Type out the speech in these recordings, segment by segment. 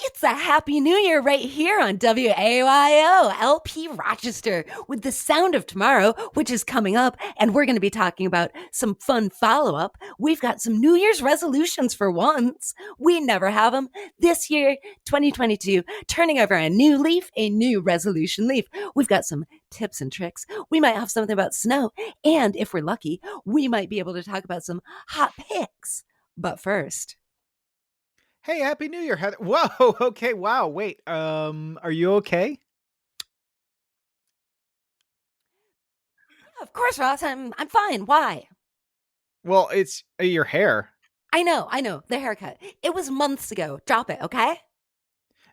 It's a happy new year right here on WAYO LP Rochester with the sound of tomorrow, which is coming up. And we're going to be talking about some fun follow up. We've got some New Year's resolutions for once. We never have them. This year, 2022, turning over a new leaf, a new resolution leaf. We've got some tips and tricks. We might have something about snow. And if we're lucky, we might be able to talk about some hot picks. But first, Hey, Happy New Year, Heather. Whoa, okay, wow, wait. Are you okay? of course, Ross, I'm fine. Why? Well, it's your hair. I know, the haircut. It was months ago. Drop it, okay?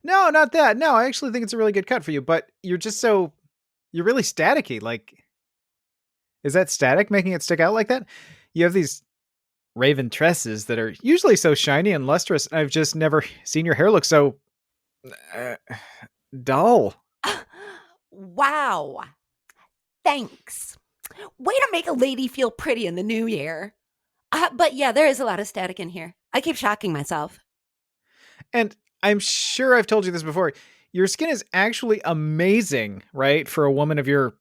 No, not that. No, I actually think it's a really good cut for you, but you're really staticky. Like, is that static making it stick out like that? You have these raven tresses that are usually so shiny and lustrous. I've just never seen your hair look so uh, dull. Wow. Thanks. Way to make a lady feel pretty in the new year. But yeah, there is a lot of static in here. I keep shocking myself. And I'm sure I've told you this before. Your skin is actually amazing, right? For a woman of your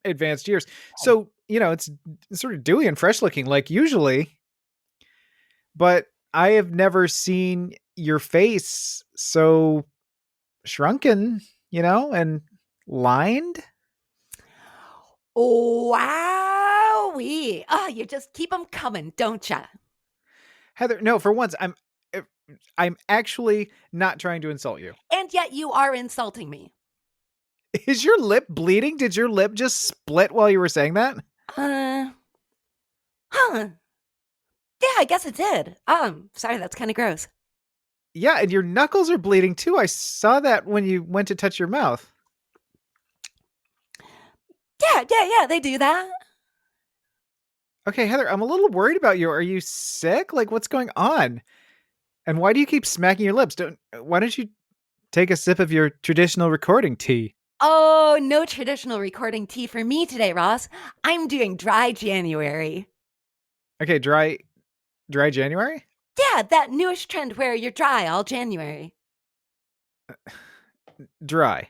advanced years. So, it's sort of dewy and fresh looking like usually, but I have never seen your face so shrunken, and lined. Wowee. Oh, you just keep them coming, don't ya? Heather, no, for once I'm actually not trying to insult you. And yet you are insulting me. Is your lip bleeding? Did your lip just split while you were saying that? Uh, huh. Yeah, I guess it did. Sorry, that's kind of gross. Yeah, and your knuckles are bleeding too. I saw that when you went to touch your mouth. Yeah, they do that. Okay, Heather, I'm a little worried about you. Are you sick? Like, what's going on? And why do you keep smacking your lips? Why don't you take a sip of your traditional recording tea? Oh, no traditional recording tea for me today, Ross. I'm doing dry January. Okay, dry January? Yeah, that newish trend where you're dry all January. Dry.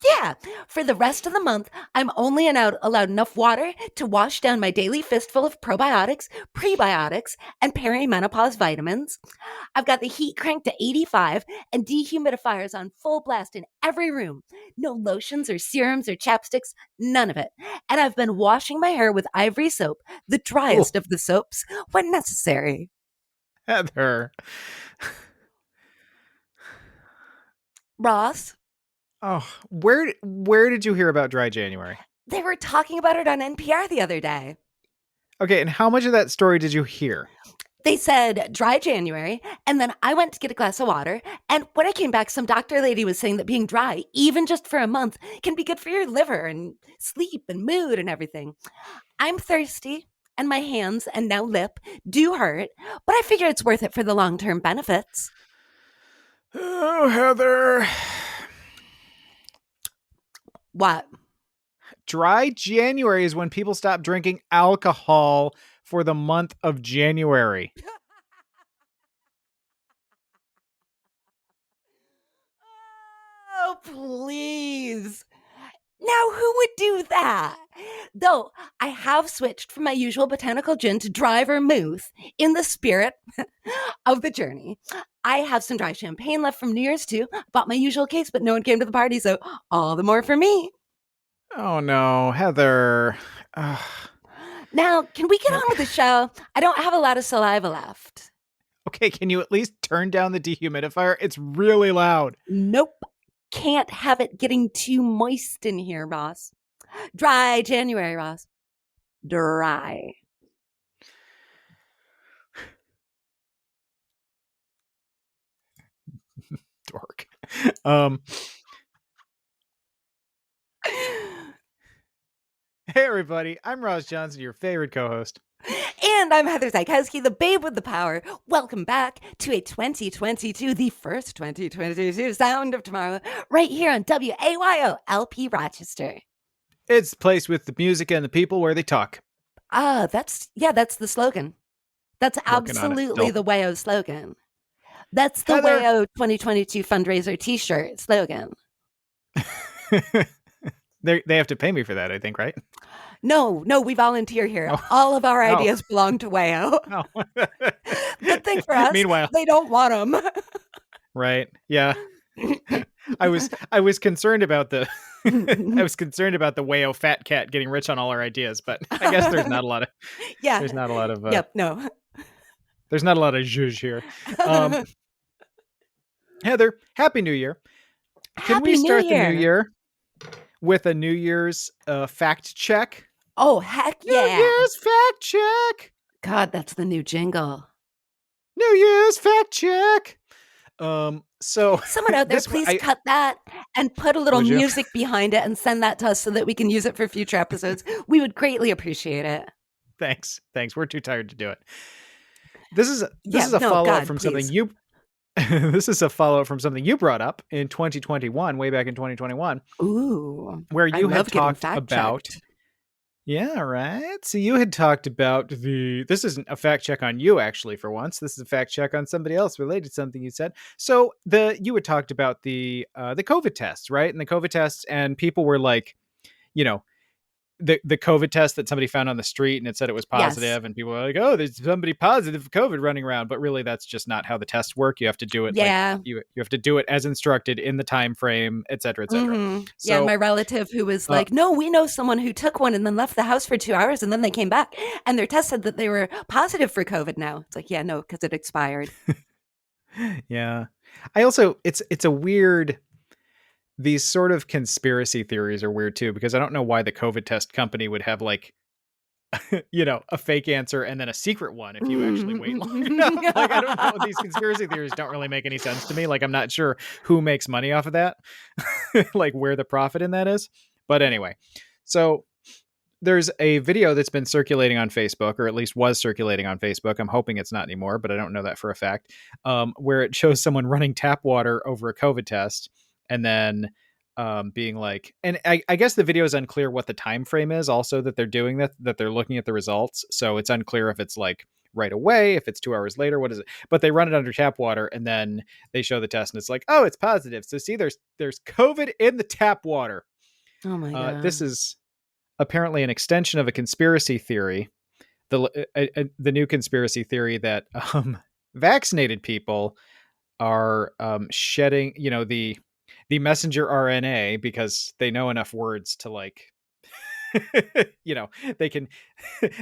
Yeah, for the rest of the month, I'm only allowed enough water to wash down my daily fistful of probiotics, prebiotics, and perimenopause vitamins. I've got the heat cranked to 85 and dehumidifiers on full blast in every room. No lotions or serums or chapsticks, none of it. And I've been washing my hair with ivory soap, the Oh, driest of the soaps, when necessary. Heather. Ross, Oh, where did you hear about dry January? they were talking about it on NPR the other day. Okay, and how much of that story did you hear? They said dry January, and then I went to get a glass of water. And when I came back, some doctor lady was saying that being dry, even just for a month, can be good for your liver and sleep and mood and everything. I'm thirsty, and my hands and now lip do hurt, but I figure it's worth it for the long term benefits. Oh, Heather. What? Dry January is when people stop drinking alcohol for the month of January. Oh, please. Now, who would do that? Though I have switched from my usual botanical gin to dry vermouth in the spirit of the journey. I have some dry champagne left from New Year's too. Bought my usual case, but no one came to the party, so all the more for me. Oh no, Heather. Ugh. Now, can we get on with the show? I don't have a lot of saliva left. Okay, can you at least turn down the dehumidifier? It's really loud. Nope. Can't have it getting too moist in here, Ross. Dry January, Ross. Dry. Dork. Um, hey everybody, I'm Ross Johnson, your favorite co-host. And I'm Heather Zykowski, the babe with the power. Welcome back to a 2022, the first 2022 Sound of Tomorrow, right here on WAYO LP Rochester. It's the place with the music and the people where they talk. That's the slogan. That's Working on it absolutely still. the WAYO slogan. That's the Heather. WAYO 2022 fundraiser t-shirt slogan. They have to pay me for that, I think, right? No, we volunteer here. Oh, All of our oh, ideas belong to WAYO. oh. Good thing for us, Meanwhile, they don't want them. right? Yeah. I was concerned about the I was concerned about the Wayo fat cat getting rich on all our ideas, but I guess there's not a lot of Yeah. there's not a lot of Yep. No. there's not a lot of zhuzh here. Heather, Happy New Year. Can we Happy New start the new Year. year with a New Year's fact check? Oh, heck New yeah. Year's fact check. God, that's the new jingle. New Year's fact check. So someone out there, please cut that and put a little music behind it and send that to us so that we can use it for future episodes. We would greatly appreciate it. Thanks. We're too tired to do it. This is a follow-up from something you this is a follow-up from something you brought up in 2021, way back in 2021. Ooh. Where you had talked about Yeah, right. So you had talked about this isn't a fact check on you, actually, for once. This is a fact check on somebody else related to something you said. So you had talked about the COVID tests, right? And the COVID tests, and people were like, the COVID test that somebody found on the street and it said it was positive, and people were like, oh, there's somebody positive for COVID running around. But really, that's just not how the tests work. You have to do it. Yeah. You have to do it as instructed in the time frame, et cetera, et cetera. Mm-hmm. So, my relative who was like, no, we know someone who took one and then left the house for 2 hours and then they came back and their test said that they were positive for COVID now. It's like, yeah, no, because it expired. Yeah. I also, it's a weird, these sort of conspiracy theories are weird too, because I don't know why the COVID test company would have like, a fake answer and then a secret one if you actually wait long enough. Like, I don't know. These conspiracy theories don't really make any sense to me. Like, I'm not sure who makes money off of that, like where the profit in that is. But anyway, so there's a video that's been circulating on Facebook, or at least was circulating on Facebook. I'm hoping it's not anymore, but I don't know that for a fact, where it shows someone running tap water over a COVID test and then being like, and I guess the video is unclear what the time frame is also that they're doing that they're looking at the results. So it's unclear if it's like right away, if it's 2 hours later, what is it? But they run it under tap water and then they show the test and it's like, oh, it's positive. So see, there's COVID in the tap water. Oh my God. This is apparently an extension of a conspiracy theory, the new conspiracy theory that vaccinated people are shedding, the messenger RNA because they know enough words to like, they can,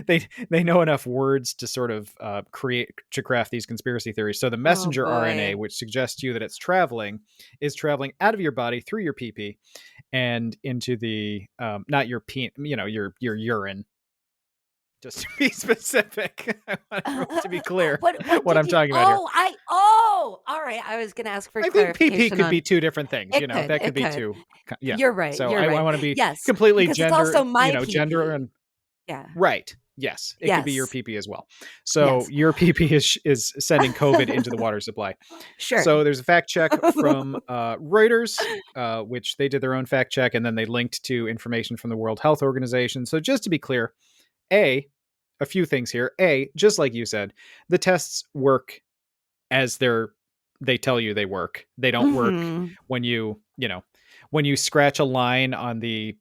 they know enough words to sort of craft these conspiracy theories. So the messenger RNA, which suggests to you that it's traveling, is traveling out of your body through your pee-pee and into the not your pee, your urine. Just to be specific, I want everyone to be clear what I'm talking about here. All right. I was going to ask for I clarification. think PP could be two different things. That could be two. Yeah, you're right. So I want to be completely gender. It's also my gender and right. Yes, it could be your PP as well. So your PP is sending COVID into the water supply. Sure. So there's a fact check from Reuters, which they did their own fact check, and then they linked to information from the World Health Organization. So just to be clear, a few things here. Just like you said, the tests work as they tell you they work. They don't work when when you scratch a line on the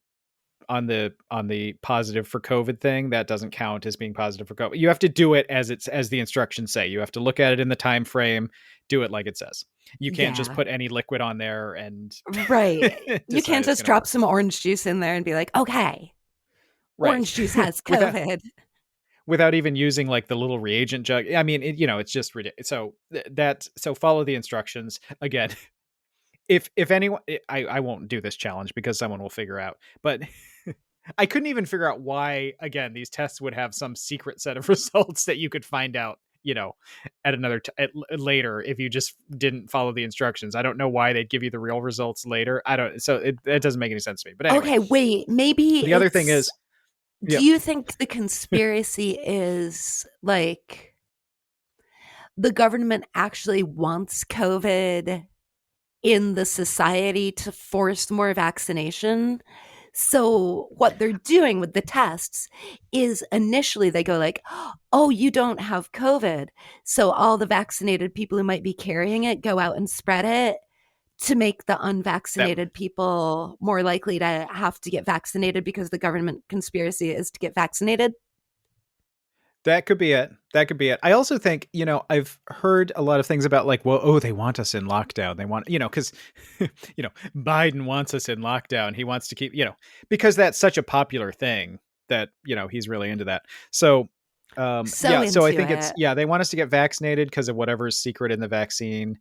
positive for COVID thing. That doesn't count as being positive for COVID. You have to do it as the instructions say. You have to look at it in the time frame, do it like it says. You can't just put any liquid on there and right. You can't just drop some orange juice in there and be like, okay, orange juice has COVID. Without even using like the little reagent jug. I mean, it's just ridiculous. So follow the instructions. Again, if anyone, I won't do this challenge because someone will figure out, but I couldn't even figure out why, again, these tests would have some secret set of results that you could find out, at another later if you just didn't follow the instructions. I don't know why they'd give you the real results later. So it doesn't make any sense to me. But anyway. Okay, wait, maybe the other thing is, do you think the conspiracy is like the government actually wants COVID in the society to force more vaccination So what they're doing with the tests is initially they go like, "Oh, you don't have COVID." So all the vaccinated people who might be carrying it go out and spread it to make the That unvaccinated people more likely to have to get vaccinated because the government conspiracy is to get vaccinated. That could be it. That could be it. I also think, I've heard a lot of things about like, well, oh, they want us in lockdown. They want, because, Biden wants us in lockdown. He wants to keep, because that's such a popular thing that, he's really into that. So, So yeah, so I into think it. they want us to get vaccinated because of whatever's secret in the vaccine.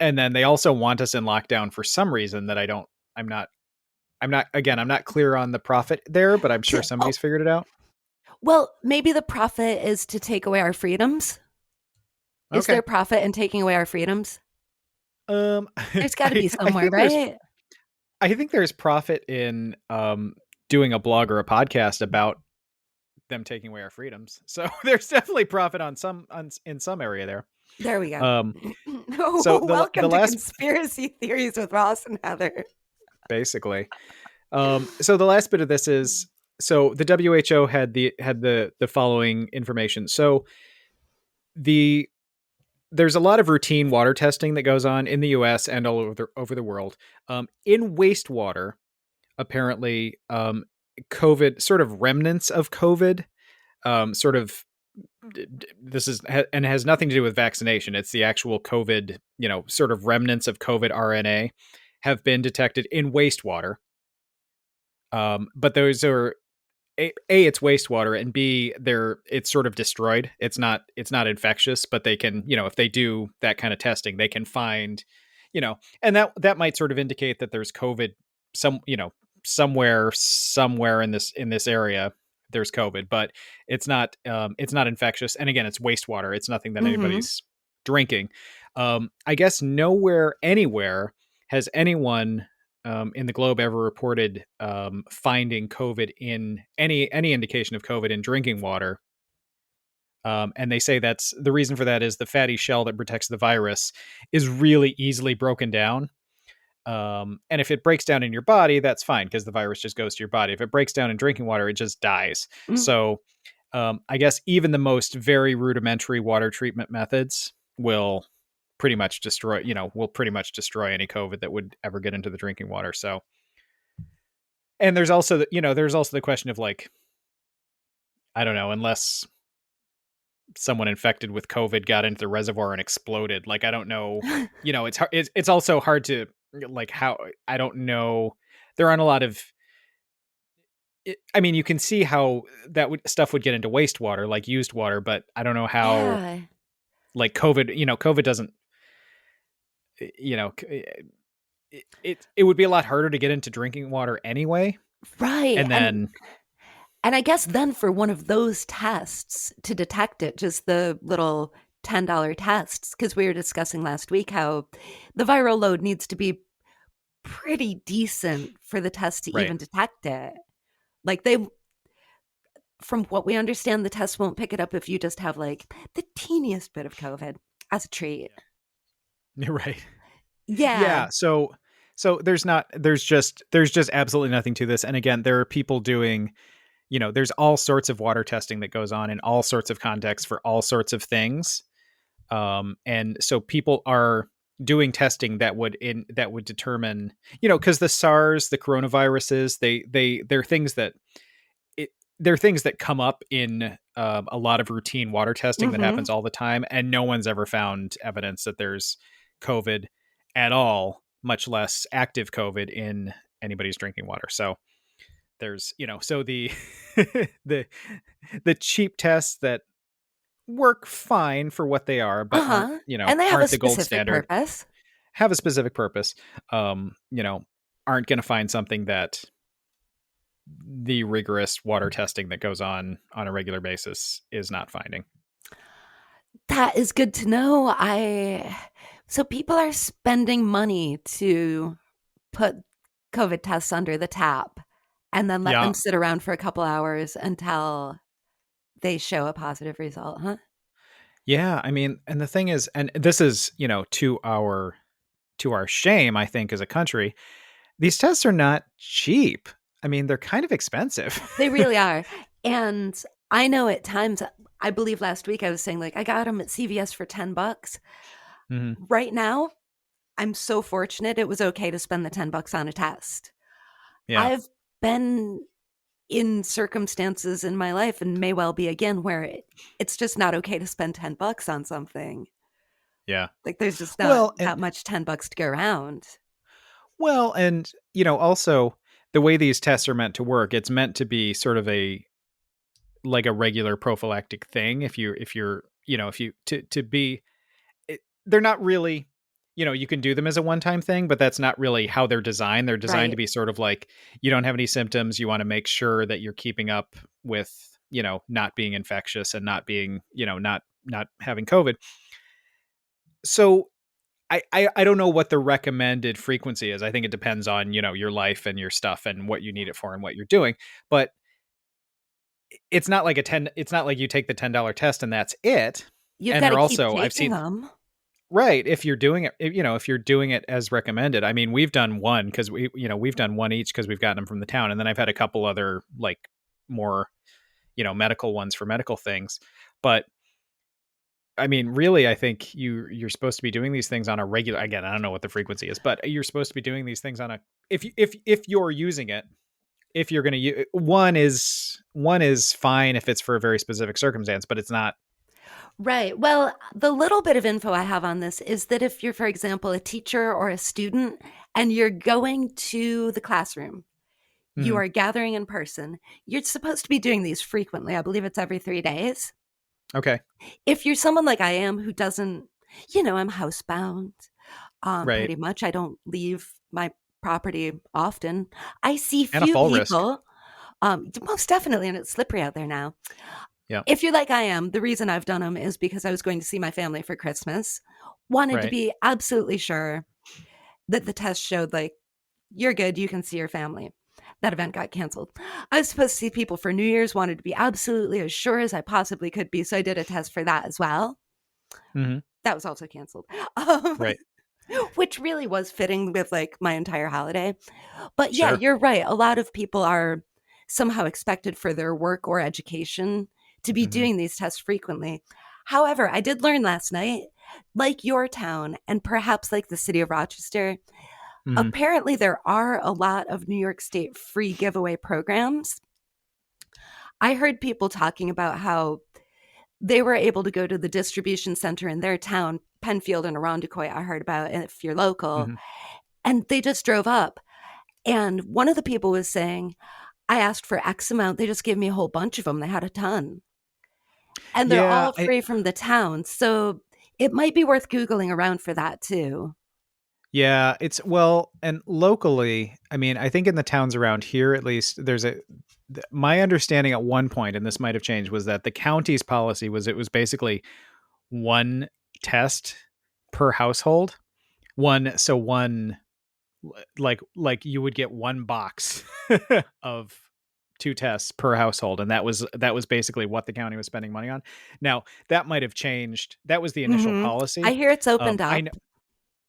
And then they also want us in lockdown for some reason that I'm not, again, I'm not clear on the profit there, but I'm sure Oh, somebody's figured it out. well, maybe the profit is to take away our freedoms. Is there Okay. profit in taking away our freedoms? There's got to be I somewhere, think there's right? I think there's profit in doing a blog or a podcast about them taking away our freedoms. So there's definitely profit in some area there. There we go. Um, so the Welcome to last Conspiracy Theories with Ross and Heather. basically, so the last bit of this is, so the WHO had the following information. So the there's a lot of routine water testing that goes on in the U.S. and all over the world. In wastewater, apparently, COVID, sort of remnants of COVID, sort of this is and has nothing to do with vaccination. It's the actual COVID, sort of remnants of COVID RNA have been detected in wastewater. But those are it's wastewater, and B, it's sort of destroyed. It's not infectious, but they can, if they do that kind of testing, they can find, and that might sort of indicate that there's COVID some, somewhere in this area there's COVID, but it's not infectious. And again, it's wastewater. It's nothing that Mm-hmm. anybody's drinking. I guess nowhere anywhere has anyone in the globe ever reported finding COVID in any indication of COVID in drinking water. And they say that's the reason for that is the fatty shell that protects the virus is really easily broken down. And if it breaks down in your body, that's fine because the virus just goes to your body. If it breaks down in drinking water, it just dies. Mm. So I guess even the most very rudimentary water treatment methods will pretty much destroy any COVID that would ever get into the drinking water. So, and there's also the question of like, I don't know, unless someone infected with COVID got into the reservoir and exploded, like, I don't know, it's also hard to like how, I don't know. There aren't a lot of, I mean, you can see how stuff would get into wastewater, like used water, but I don't know how, Yeah. like COVID doesn't, you know, it would be a lot harder to get into drinking water anyway. Right. And And then, and I guess then for one of those tests to detect it, just the little $10 tests, because we were discussing last week how the viral load needs to be pretty decent for the test to right. even detect it. Like they, from what we understand, the test won't pick it up if you just have like the teeniest bit of COVID as a treat. Yeah. You're right. Yeah. Yeah. So there's just absolutely nothing to this. And again, there are people doing, there's all sorts of water testing that goes on in all sorts of contexts for all sorts of things. And so people are doing testing that would determine, because the SARS, the coronaviruses, they're things that they're things that come up in a lot of routine water testing that Mm-hmm. happens all the time, and no one's ever found evidence that there's COVID at all, much less active COVID in anybody's drinking water. So there's, so the the the cheap tests that work fine for what they are, but aren't, Uh-huh. And they have a aren't the gold specific standard, purpose. have a specific purpose, um, you know, aren't going to find something that the rigorous water testing that goes on a regular basis is not finding. That is good to know. I so people are spending money to put COVID tests under the tap and then let Yeah. them sit around for a couple hours until they show a positive result, huh? Yeah. I mean, and the thing is, and this is, to our shame, I think, as a country, these tests are not cheap. I mean, they're kind of expensive. They really are. And I know at times, I believe last week I was saying, like, I got them at CVS for $10. Hmm. Right now, I'm so fortunate it was okay to spend the $10 on a test. Yeah. I've been in circumstances in my life and may well be again where it's just not okay to spend $10 on something. Yeah. Like there's just not Well, that much $10 to go around. and also the way these tests are meant to work, it's meant to be sort of a like a regular prophylactic thing. If you're if you to be they're not really, you can do them as a one-time thing, but that's not really how they're designed. They're designed to Right. be sort of like, you don't have any symptoms, you want to make sure that you're keeping up with, not being infectious and not being, not having COVID. So I don't know what the recommended frequency is. I think it depends on, your life and your stuff and what you need it for and what you're doing. But it's not like you take the $10 test and that's it. You've And got to they're keep also, I've taking seen, them. right, if you're doing it, if you're doing it as recommended. I mean, we've done one because we've done one each because we've gotten them from the town. And then I've had a couple other like more, medical ones for medical things. But I mean, really, I think you're supposed to be doing these things on a regular. Again, I don't know what the frequency is, but you're supposed to be doing these things on a if you're using it. If you're going to use one is fine if it's for a very specific circumstance, but it's not. Right. Well, the little bit of info I have on this is that if you're, for example, a teacher or a student and you're going to the classroom, you Mhm. are gathering in person, you're supposed to be doing these frequently. I believe it's every 3 days. Okay. If you're someone like I am who doesn't, I'm housebound, Right. pretty much. I don't leave my property often. I see And a few fall risk. people, most definitely, and it's slippery out there now. Yeah. If you're like I am, the reason I've done them is because I was going to see my family for Christmas. Wanted to Right. be absolutely sure that the test showed, like, you're good, you can see your family. That event got canceled. I was supposed to see people for New Year's, wanted to be absolutely as sure as I possibly could be. So I did a test for that as well. Hmm. That was also canceled, um, Right. which really was fitting with like my entire holiday. But yeah, Sure. you're right. A lot of people are somehow expected for their work or education to be Hmm. doing these tests frequently. However, I did learn last night, like your town and perhaps like the city of Rochester, Hmm. apparently there are a lot of New York State free giveaway programs. I heard people talking about how they were able to go to the distribution center in their town, Penfield and Arundecoit, I heard about if you're local, Hmm. and they just drove up. And one of the people was saying, I asked for X amount. They just gave me a whole bunch of them. They had a ton. And they're Yeah. all free from the town. So it might be worth Googling around for that too. Yeah, it's well, and locally, I mean, I think in the towns around here, at least, my understanding at one point, and this might have changed, was that the county's policy was it was basically one test per household. One, like you would get one box of two tests per household, and that was basically what the county was spending money on. Now that might have changed. That was the initial Hmm. I policy. hear it's opened I up. know.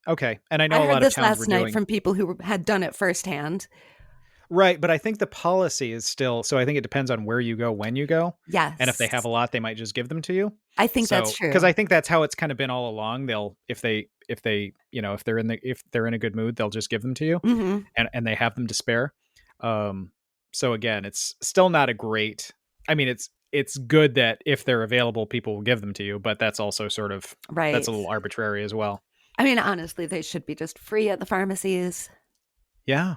Okay, and I I know a heard lot of this towns were last night doing. from people who had done it firsthand. Right, but I think the policy is still so I think it depends on where you go, when you go, and if they have Yes, a lot, they might just give them to you. I think that's So, because true. I think that's how it's kind of been all along. They'll if they if they're in a good mood, they'll just give them to you, Hmm. and they have them to spare. Um, so again, it's still not a great. I mean, it's good that if they're available, people will give them to you, but that's also sort of that's Right. a little arbitrary as well. I mean, honestly, they should be just free at the pharmacies. Yeah.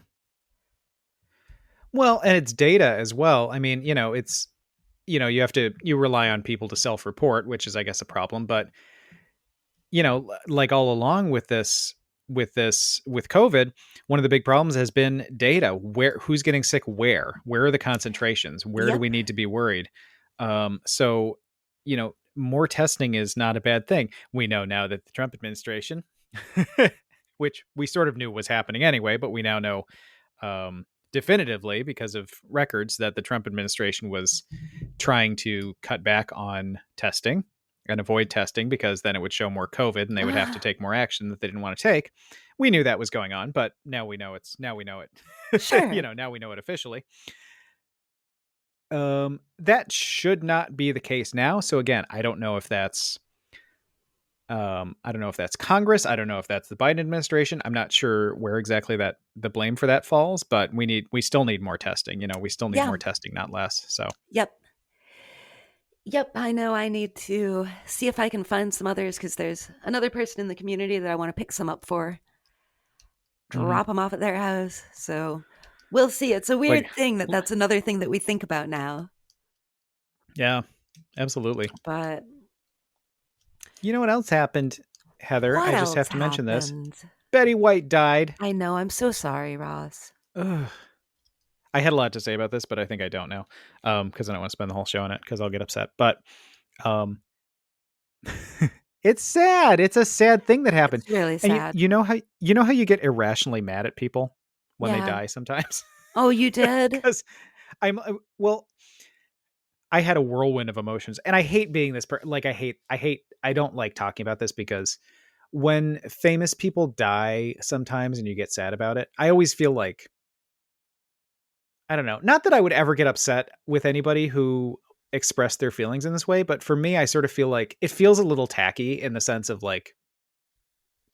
Well, and it's data as well. I mean, it's you rely on people to self-report, which is I guess a problem, but like all along with COVID, one of the big problems has been data. Who's getting sick, where are the concentrations, where do Yep. we need to be worried? So more testing is not a bad thing. We know now that the Trump administration, which we sort of knew was happening anyway, but we now know definitively because of records that the Trump administration was trying to cut back on testing and avoid testing because then it would show more COVID and they would have to take more action that they didn't want to take. We knew that was going on, but now we know now we know it. Sure. Now we know it officially. That should not be the case now. So again, I don't know if that's I don't know if that's Congress. I don't know if that's the Biden administration. I'm not sure where exactly that the blame for that falls, but we still need more testing. We still need Yeah. more testing, not less. So Yep. Yep. I know I need to see if I can find some others because there's another person in the community that I want to pick some up for, mhm. drop them off at their house. So we'll see. It's a Like, weird thing that that's another thing that we think about now. yeah, absolutely. But You know what else happened, Heather? what I just else have to mention this. happened? Betty White died. I know. I'm so sorry, Ross. Ugh. I had a lot to say about this, but I think I don't now, because I don't want to spend the whole show on it because I'll get upset. But um, it's sad. It's a sad thing that happened. It's really And sad. you know how you get irrationally mad at people when they Yeah. die sometimes? Oh, you did? Because well, I had a whirlwind of emotions, and I hate being this like I don't like talking about this because when famous people die sometimes and you get sad about it, I always feel like, I don't know, not that I would ever get upset with anybody who expressed their feelings in this way, but for me, I sort of feel like it feels a little tacky in the sense of like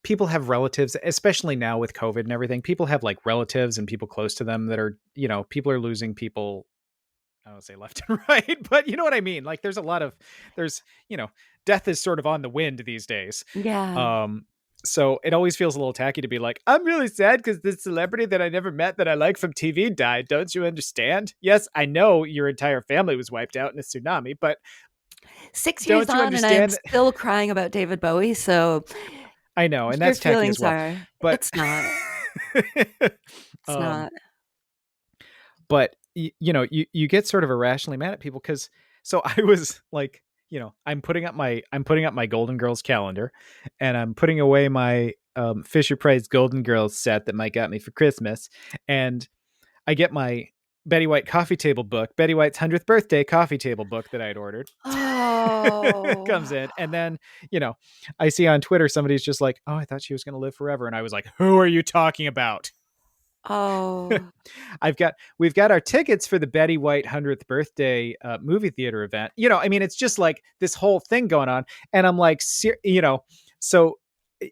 people have relatives, especially now with COVID and everything. People have like relatives and people close to them that are, people are losing people. I don't say left and right, but you know what I mean? Like there's, death is sort of on the wind these days. Yeah. Um, so it always feels a little tacky to be like, I'm really sad because this celebrity that I never met that I like from TV died. Don't you understand? Yes, I know your entire family was wiped out in a tsunami, but 6 years don't you on, and I am understand that? still crying about David Bowie. So I know, and your that's tacky as feelings well. are. But It's not. It's um not. but you get sort of irrationally mad at people because so I was like, I'm putting up my Golden Girls calendar and I'm putting away my Fisher Price Golden Girls set that Mike got me for Christmas, and I get my Betty White coffee table book, Betty White's 100th birthday coffee table book that I'd ordered. Comes Oh. in, and then I see on Twitter somebody's just like, oh, I thought she was going to live forever, and I was like, who are you talking about? Oh. We've got our tickets for the Betty White 100th birthday movie theater event. I mean, it's just like this whole thing going on, and I'm like, so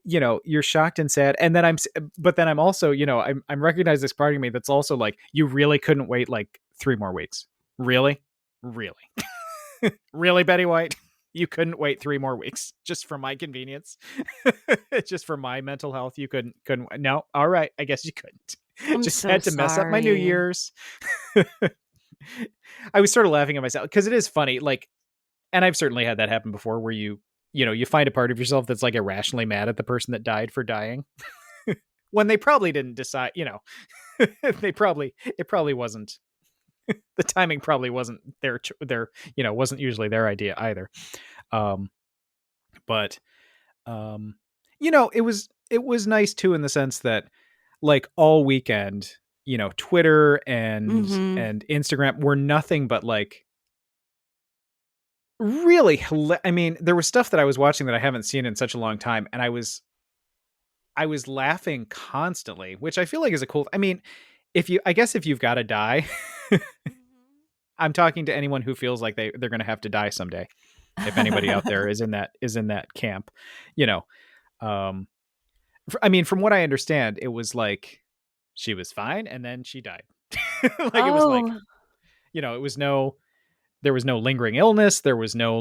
you're shocked and sad, and then but then I'm also, I'm recognizing this part of me that's also like, you really couldn't wait like 3 more weeks, really, really, Betty White. You couldn't wait 3 more weeks just for my convenience, just for my mental health. You couldn't. No, all right. I guess you couldn't. I'm Just so had to mess up my New sorry. Year's. I was sort of laughing at myself because it is funny. Like, and I've certainly had that happen before, where you find a part of yourself that's like irrationally mad at the person that died for dying when they probably didn't decide. It probably wasn't. The timing probably wasn't their wasn't usually their idea either. Um, but it was nice too in the sense that like all weekend, Twitter Mm-hmm. and Instagram were nothing but like really I mean, there was stuff that I was watching that I haven't seen in such a long time, and I was laughing constantly, which I feel like is a cool. I mean, I guess if you've got to die, I'm talking to anyone who feels like they're going to have to die someday. If anybody out there is in that camp, you know, um, I mean, from what I understand, it was like she was fine and then she died. Like it was like, Oh. it was there was no lingering illness. There was no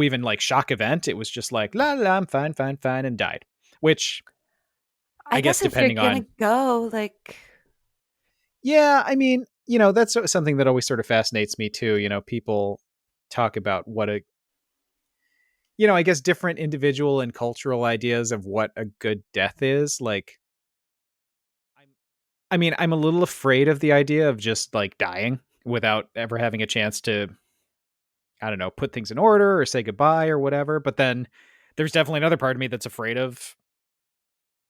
even like shock event. It was just like, la la, I'm fine, fine, fine, and died. Which I I guess guess if you're depending gonna on, go, like, yeah, I mean, that's something that always sort of fascinates me too. People talk about what I guess different individual and cultural ideas of what a good death is. Like, I mean, I'm a little afraid of the idea of just like dying without ever having a chance to, I don't know, put things in order or say goodbye or whatever. But then there's definitely another part of me that's afraid of,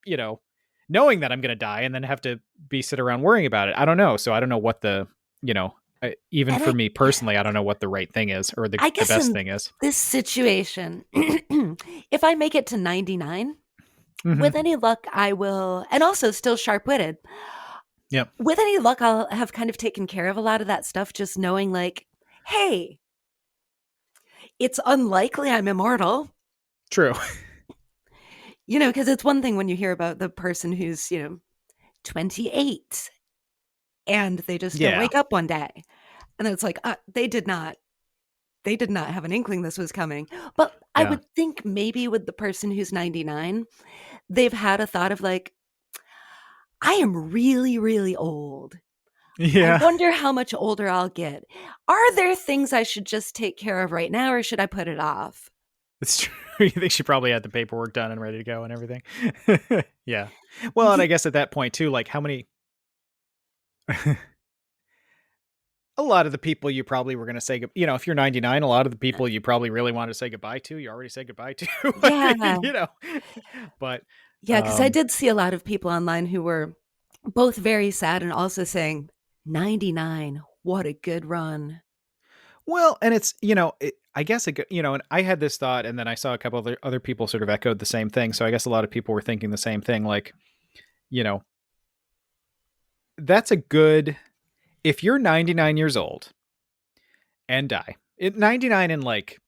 you know, knowing that I'm going to die and then have to be sit around worrying about it. I don't know. So I don't know what the, Even And for me personally, I don't know what the right thing is or I the guess best in thing is. this situation, if I make it to 99, Hmm. with any luck, I will, and also still sharp witted. Yep. With any luck, I'll have kind of taken care of a lot of that stuff, just knowing, like, hey, it's unlikely I'm immortal. True. Because it's one thing when you hear about the person who's, 28 and they just don't Yeah. wake up one day. And it's like, they did not have an inkling this was coming. But I Yeah. would think maybe with the person who's 99, they've had a thought of like, I am really, really old. I Yeah. wonder how much older I'll get. Are there things I should just take care of right now or should I put it off? It's true. You think she probably had the paperwork done and ready to go and everything? Yeah. Well, and I Ye- guess at that point too, like how many a lot of the people you probably were going to say, if you're 99, a lot of the people you probably really want to say goodbye to, you already said goodbye to. I Yeah. mean, but Yeah. Because I um, did see a lot of people online who were both very sad and also saying, 99, what a good run. well, and it's, I guess, and I had this thought and then I saw a couple of other people sort of echoed the same thing. So I guess a lot of people were thinking the same thing. Like, you know, that's a good, if you're 99 years old and die, 99 and like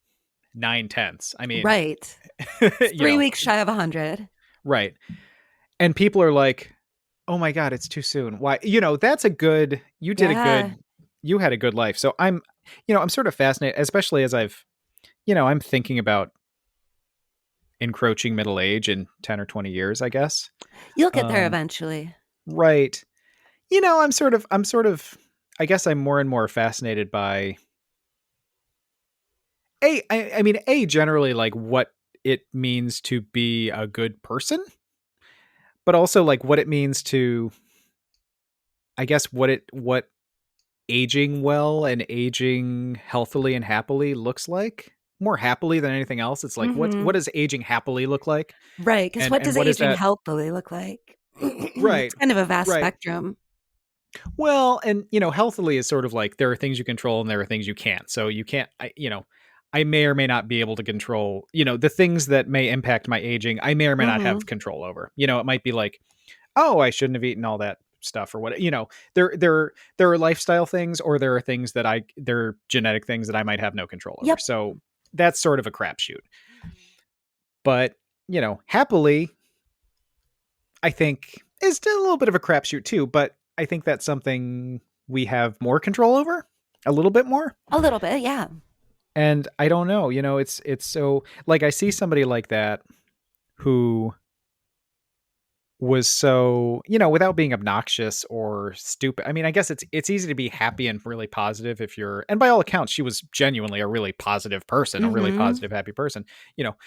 9/10. I mean, Right. you Three know, weeks shy of 100. right. And people are like, "Oh my god, it's too soon." Why? That's a good Yeah. you had a good life. So I'm sort of fascinated, especially as I'm thinking about encroaching middle age in 10 or 20 years, I guess. You'll get there Um, eventually. right. I'm sort of I guess I'm more and more fascinated by I mean, generally like what it means to be a good person, but also like what it means to I guess what aging well and aging healthily and happily looks like. More happily than anything else. It's like what Hmm. does aging happily look like? Right. Because what And does what is aging that? healthily look like? It's Right. kind of a vast Right. spectrum. Well, and healthily is sort of like there are things you control and there are things you can't. So you can't I may or may not be able to control, the things that may impact my aging, I may or may not Hmm. have control over. It might be like, oh, I shouldn't have eaten all that stuff or what. There are lifestyle things, or there are things there are genetic things that I might have no control over. Yep. So that's sort of a crapshoot. But happily, I think is still a little bit of a crapshoot too. But I think that's something we have more control over, a little bit more. A little bit. Yeah. And I don't know, it's so like I see somebody like that who was so, without being obnoxious or stupid. I mean, I guess it's easy to be happy and really positive if you're, and by all accounts, she was genuinely a really positive person, a really Hmm. positive, happy person. You know,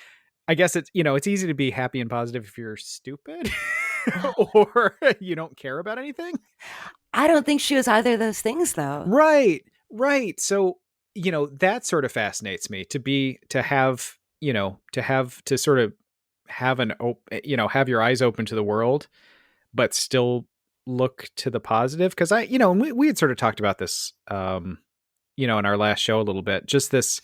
I guess it's easy to be happy and positive if you're stupid or you don't care about anything. I don't think she was either of those things, though. Right. Right. So, that sort of fascinates me to sort of have have your eyes open to the world but still look to the positive. Because and we had sort of talked about this, in our last show a little bit. Just this,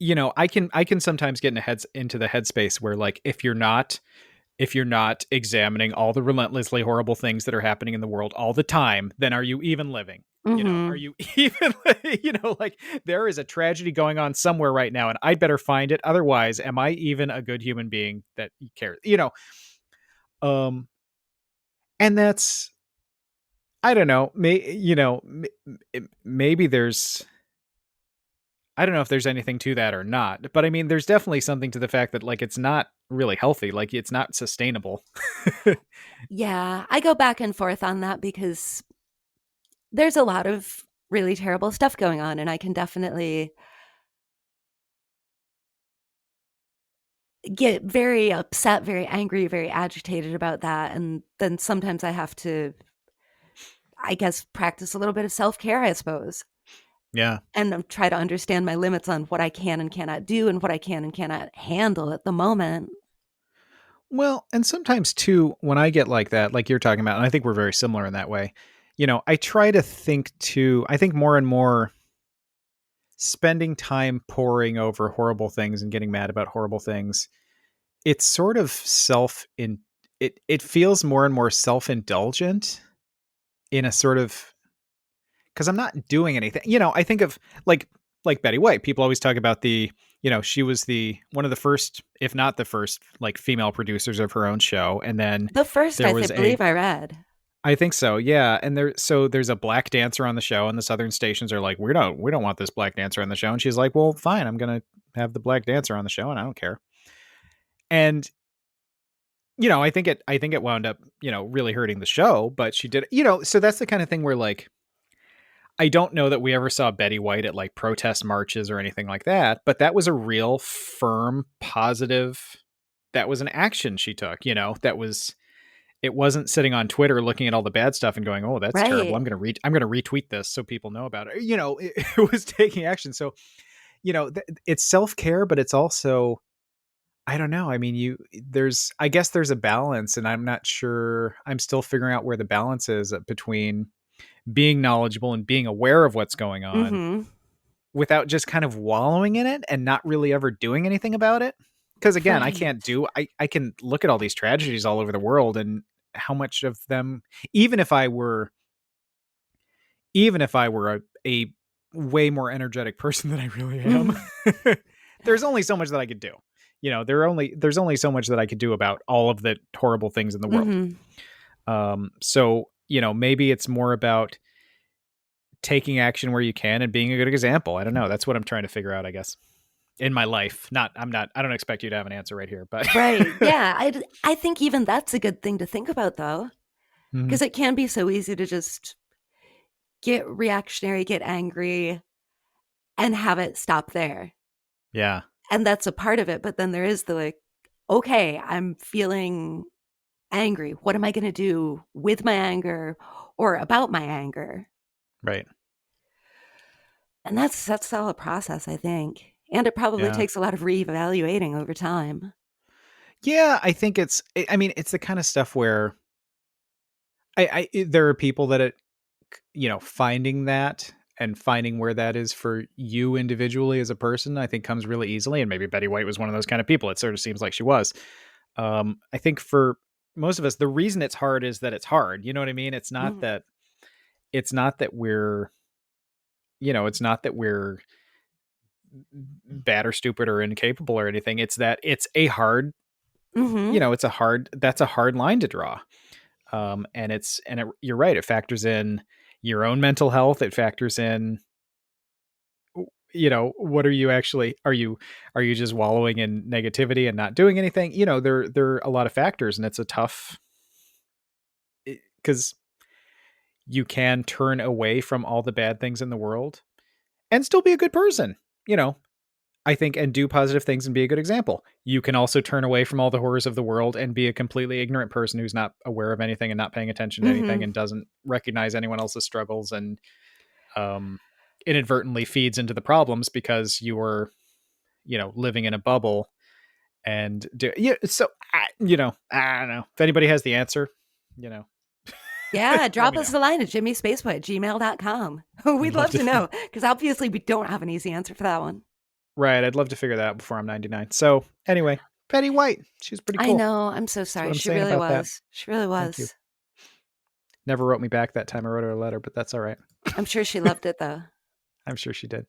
I can sometimes get into the headspace where like if you're not examining all the relentlessly horrible things that are happening in the world all the time, then are you even living? Are Hmm. you even, like there is a tragedy going on somewhere right now and I'd better find it. Otherwise, am I even a good human being that cares? Um, and that's, I don't know, maybe I don't know if there's anything to that or not, but I mean, there's definitely something to the fact that like it's not really healthy, like it's not sustainable. Yeah. I go back and forth on that because there's a lot of really terrible stuff going on, and I can definitely get very upset, very angry, very agitated about that. And then sometimes I have to, I guess, practice a little bit of self care, I suppose, Yeah. and try to understand my limits on what I can and cannot do and what I can and cannot handle at the moment. Well, and sometimes too, when I get like that, like you're talking about, and I think we're very similar in that way, I try to think too, I think more and more spending time poring over horrible things and getting mad about horrible things, it's sort of it feels more and more self-indulgent in a sort of, because I'm not doing anything. I think of like Betty White. People always talk about she was the one of the first, if not the first, like female producers of her own show. And then The first, there I was believe I read. I think so, yeah. And there's a black dancer on the show, and the southern stations are like, we don't want this black dancer on the show. And she's like, well, fine, I'm gonna have the black dancer on the show, and I don't care. And I think it wound up, really hurting the show, but she did, so that's the kind of thing where like I don't know that we ever saw Betty White at like protest marches or anything like that, but that was a real firm, positive, that was an action she took, it wasn't sitting on Twitter looking at all the bad stuff and going, "Oh, that's terrible. Right. I'm going to retweet this so people know about it." It was taking action. So, it's self-care, but it's also, I don't know. I mean, I guess there's a balance, and I'm not sure. I'm still figuring out where the balance is between being knowledgeable and being aware of what's going on Mm-hmm. without just kind of wallowing in it and not really ever doing anything about it. Because again, Right. I can look at all these tragedies all over the world, and how much of them, even if I were, a way more energetic person than I really am, there's only so much that I could do. There's only so much that I could do about all of the horrible things in the world. Mm-hmm. So, maybe it's more about taking action where you can and being a good example. I don't know. That's what I'm trying to figure out, I guess, in my life. I don't expect you to have an answer right here, but Right. Yeah. I think even that's a good thing to think about, though, Mhm. because it can be so easy to just get reactionary, get angry, and have it stop there. Yeah, And that's a part of it. But then there is the like, okay, I'm feeling angry. What am I going to do with my anger or about my anger? right. And that's all a process, I think. And it probably Yeah. takes a lot of reevaluating over time. Yeah, I think I mean, it's the kind of stuff where there are people that finding that and finding where that is for you individually as a person, I think comes really easily. And maybe Betty White was one of those kind of people. It sort of seems like she was. I think for most of us, the reason it's hard is that it's hard. You know what I mean? Mhm. It's not that we're bad or stupid or incapable or anything. It's that it's a hard, Mhm. that's a hard line to draw. You're right. It factors in your own mental health. It factors in, what are you actually, are you just wallowing in negativity and not doing anything? There are a lot of factors, and it's a tough, because you can turn away from all the bad things in the world and still be a good person, you know, I think, and do positive things and be a good example. You can also turn away from all the horrors of the world and be a completely ignorant person who's not aware of anything and not paying attention to anything Mhm. and doesn't recognize anyone else's struggles, and um, inadvertently feeds into the problems because you were, living in a bubble. And so, I don't know if anybody has the answer, you know, Yeah, let drop me us know. a line at jimmyspaceboy@gmail.com. I'd We'd love love to. to know because obviously we don't have an easy answer for that one. Right. I'd love to figure that out before I'm 99. So anyway, Betty White, she's pretty I cool. know. I'm so That's what sorry. I'm She saying really about that. was. She really Thank you. was. Never wrote me back that time I wrote her a letter, but that's all right. I'm sure she loved it though. I'm sure she did.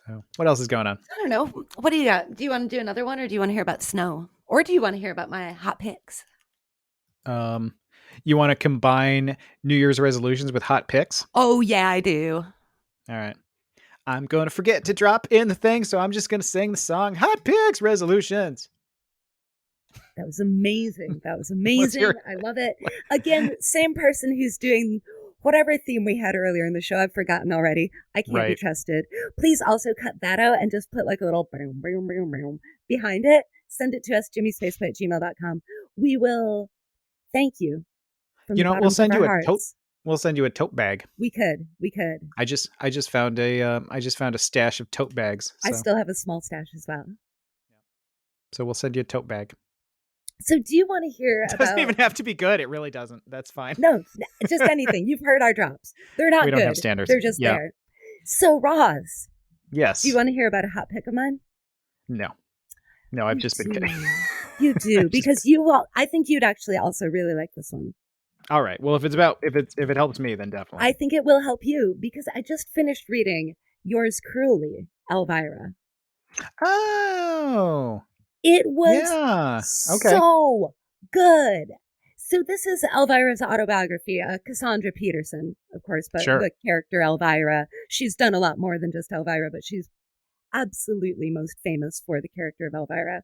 So what else is going on? I don't know. What do you got? Do you want to do another one or do you want to hear about snow? Or do you want to hear about my hot picks? Um, you want to combine New Year's resolutions with hot picks? Oh, yeah, I do. All right. I'm going to forget to drop in the thing, so I'm just going to sing the song Hot Picks Resolutions. That was amazing. That was Let's hear amazing. it. I love it. Again, same person who's doing whatever theme we had earlier in the show. I've forgotten already. I can't be Right. trusted. Please also cut that out and just put like a little boom, boom, boom, boom behind it. Send it to us, jimmyspaceboy@gmail.com. We will thank you from You the know, we'll bottoms of send our you a tote. hearts. We'll send you a tote bag. We could. We could. I just found a stash of tote bags. I So still have a small stash as well. So we'll send you a tote bag. So do you want to hear It doesn't about... even have to be good. It really doesn't. That's fine. No, just anything. You've heard our drops. They're We not don't have good. standards. They're just Yeah. there. So Roz, do you Yes. want to hear about a hot pick of mine? No. No, I've just been kidding. You do, because you will. I think you'd actually also really like this one. All right. Well, if it helps me, then definitely. I think it will help you because I just finished reading Yours Cruelly, Elvira. Oh. It was Okay. so good. So this is Elvira's autobiography, Cassandra Peterson, of course, but Sure. the character Elvira. She's done a lot more than just Elvira, but she's absolutely most famous for the character of Elvira.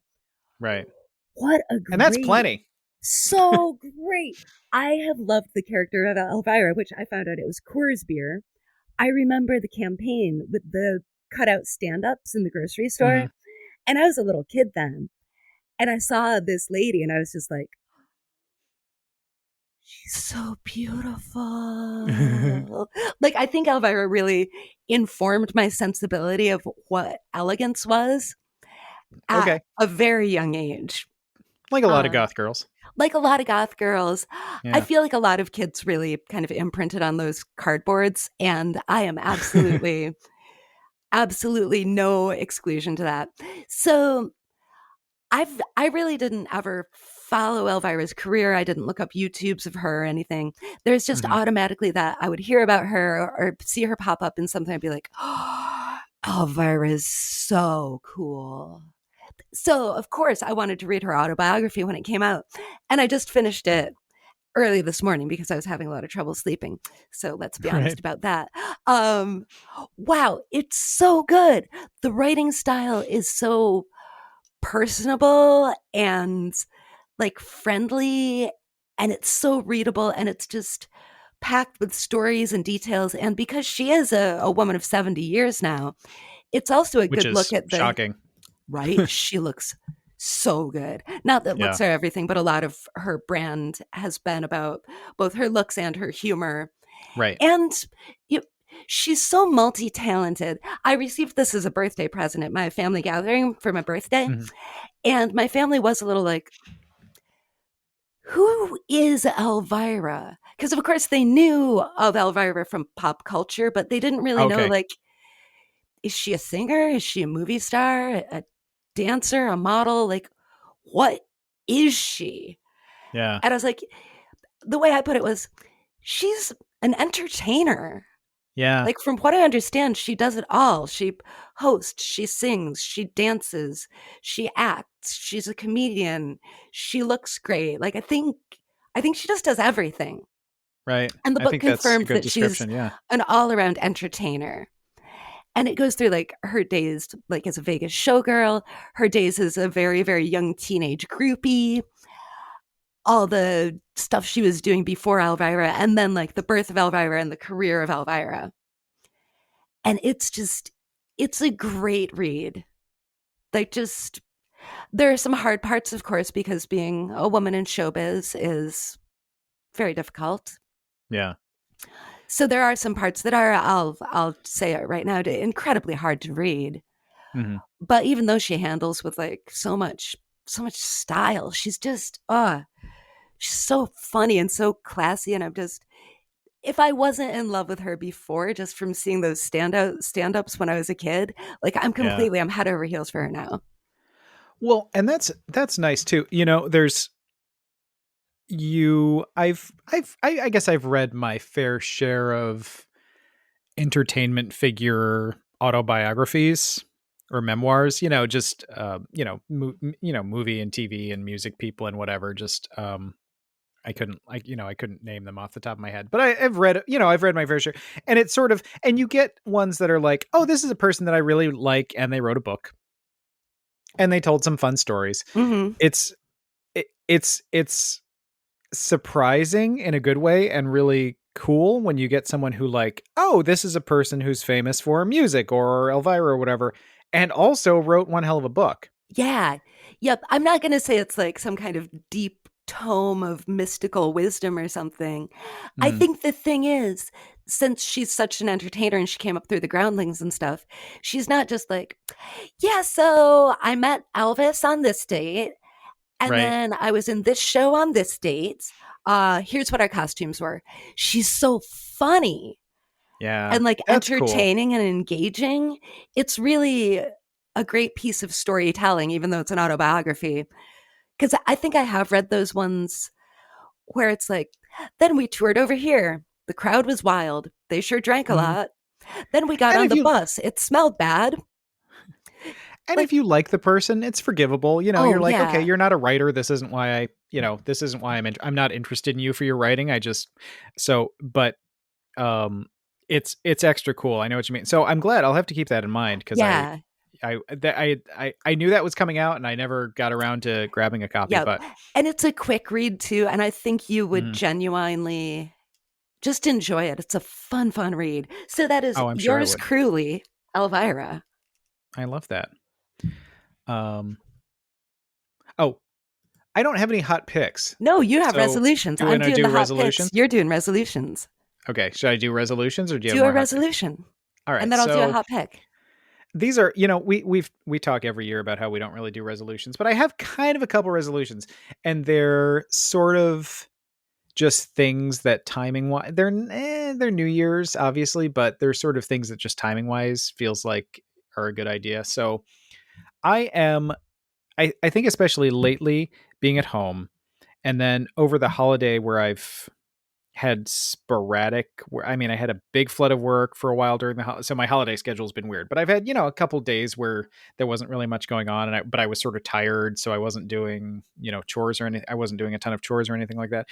Right. What a great... And that's plenty. So great. I have loved the character of Elvira, which I found out it was Coors beer. I remember the campaign with the cutout stand-ups in the grocery store. Mm-hmm. And I was a little kid then. And I saw this lady and I was just like, she's so beautiful. Like, I think Elvira really informed my sensibility of what elegance was at a very young age. Like a lot of goth girls. Like a lot of goth girls. Yeah. I feel like a lot of kids really kind of imprinted on those cardboards. And I am absolutely, absolutely no exclusion to that. So I really didn't ever follow Elvira's career. I didn't look up YouTubes of her or anything. There's just automatically that I would hear about her or see her pop up in something. I'd be like, oh, Elvira is so cool. So, of course, I wanted to read her autobiography when it came out. And I just finished it early this morning because I was having a lot of trouble sleeping. So let's be honest about that. Wow, it's so good. The writing style is so personable and like friendly, and it's so readable, and it's just packed with stories and details. And because she is a woman of 70 years now, it's also a good look at the... Shocking. Right? She looks so good. Not that looks are everything, but a lot of her brand has been about both her looks and her humor. Right. And she's so multi-talented. I received this as a birthday present at my family gathering for my birthday. And my family was a little like, who is Elvira? Because, of course, they knew of Elvira from pop culture, but they didn't really know, like, is she a singer? Is she a movie star? A dancer? A model? Like, what is she? Yeah. And I was like, the way I put it was, she's an entertainer. Yeah. Like, from what I understand, she does it all. She hosts, she sings, she dances, she acts, she's a comedian, she looks great. Like, I think she just does everything. Right. And the book confirmed that she's an all-around entertainer. And it goes through like her days like as a Vegas showgirl, her days as a very, very young teenage groupie, all the stuff she was doing before Elvira, and then like the birth of Elvira and the career of Elvira. And it's a great read. Like, just, there are some hard parts, of course, because being a woman in showbiz is very difficult. Yeah. So there are some parts that are, I'll say it right now, incredibly hard to read. But even though she handles with like so much style, she's just, she's so funny and so classy. And I'm just, if I wasn't in love with her before, just from seeing those stand-ups when I was a kid, like I'm head over heels for her now. Well, and that's nice too. You know, I guess I've read my fair share of entertainment figure autobiographies or memoirs, you know, just, movie and TV and music people and whatever. Just, I couldn't name them off the top of my head, but I've read my fair share, and it's sort of, and you get ones that are like, oh, this is a person that I really like, and they wrote a book and they told some fun stories. It's surprising in a good way and really cool when you get someone who like, oh, this is a person who's famous for music or Elvira or whatever, and also wrote one hell of a book. Yeah. Yep. I'm not going to say it's like some kind of deep tome of mystical wisdom or something. I think the thing is since she's such an entertainer and she came up through the groundlings and stuff, she's not just like, yeah, so I met Elvis on this date, and Right. then I was in this show on this date. Here's what our costumes were. She's so funny Yeah. and like That's cool. entertaining and engaging. It's really a great piece of storytelling, even though it's an autobiography. Because I think I have read those ones where it's like, then we toured over here. The crowd was wild. They sure drank a Mhm. lot. Then we got And on if the you bus. It smelled bad. and Like, if you like the person, it's forgivable. oh, You're like, okay, yeah. you're not a writer. This isn't why this isn't why I'm not interested in you for your writing. But um it's extra cool. I know what you mean. So I'm glad. I'll have to keep that in mind because Yeah. I knew that was coming out and I never got around to grabbing a copy, Yep. but And it's a quick read too. And I think you would mhm. genuinely just enjoy it. It's a fun, fun read. So that is Oh, I'm sure I yours would. truly, Elvira. I love that. Um oh, I don't have any hot picks. No, you have So resolutions. do you I'm want to doing the do hot picks. resolutions? You're doing resolutions. Okay, should I do resolutions or do you have Do a more hot picks? resolution. All And right. then I'll do a So hot pick. these are, we talk every year about how we don't really do resolutions, but I have kind of a couple resolutions and they're sort of just things that timing wise they're New Year's obviously, but they're sort of things that just timing wise feels like are a good idea. So I am I think especially lately being at home and then over the holiday where I've had sporadic I mean I had a big flood of work for a while during so my holiday schedule's been weird, but I've had a couple days where there wasn't really much going on but I was sort of tired, so I wasn't doing chores or anything. I wasn't doing a ton of chores or anything like that.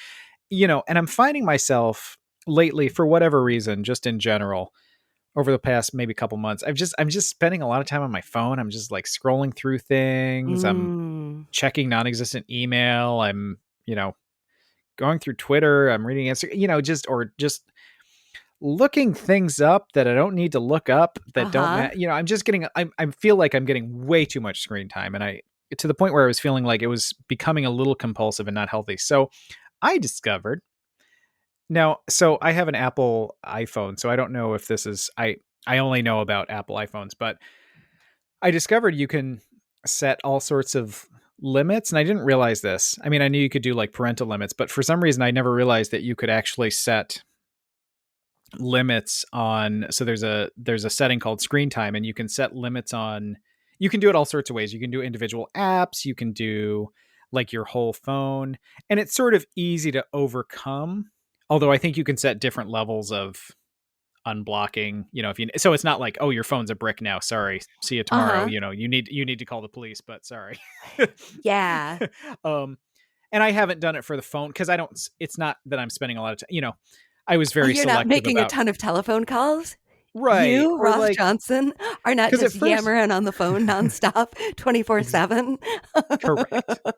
And I'm finding myself lately for whatever reason, just in general, over the past maybe couple months, I'm just spending a lot of time on my phone. I'm just like scrolling through things. I'm Mm. checking non-existent email. I'm you know going through Twitter. I'm reading Instagram. Just looking things up that I don't need to look up that don't Uh-huh. matter. I'm just getting. I feel like I'm getting way too much screen time, and I to the point where I was feeling like it was becoming a little compulsive and not healthy. So I discovered now, so I have an Apple iPhone, so I don't know if this is I only know about Apple iPhones, but I discovered you can set all sorts of limits and I didn't realize this. I mean, I knew you could do like parental limits, but for some reason I never realized that you could actually set limits on. So there's a setting called screen time and you can set limits on. You can do it all sorts of ways. You can do individual apps, you can do like your whole phone, and it's sort of easy to overcome. Although I think you can set different levels of unblocking, if you so it's not like, oh, your phone's a brick now, sorry, see you tomorrow, Uh-huh. you need to call the police, but sorry. Yeah. um and I haven't done it for the phone because I don't it's not that I'm spending a lot of time, I was Oh, very you're not selective making a about. ton of telephone calls? Right, You, or Ross like, Johnson, are not because at just first yammering on the phone nonstop, ex- 24/7?